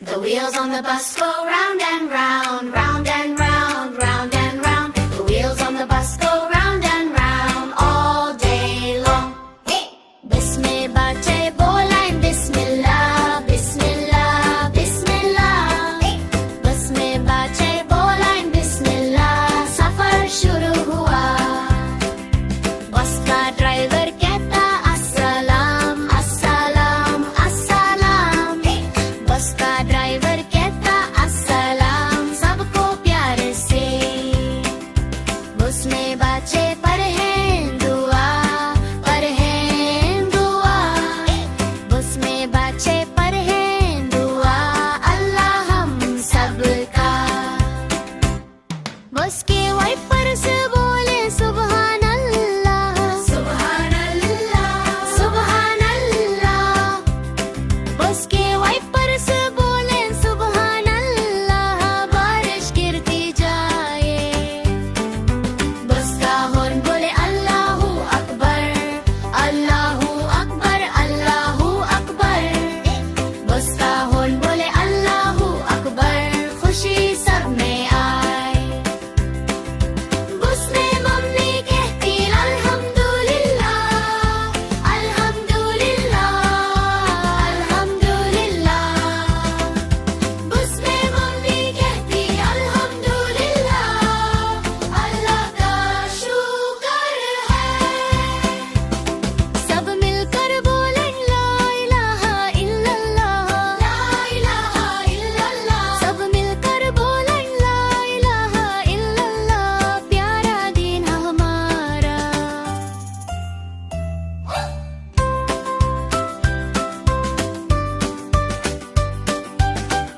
The wheels on the bus go round and round, round and round, round and round. The wheels on the bus go round and round all day long. Hey! Bisme bache bolain Bismillah, Bismillah, Bismillah. Hey! Bisme bache bolain Bismillah. Safar shuru hua. Bus ka driver कहता अस्सलाम, अस्सलाम, अस्सलाम. Hey! Bus का driver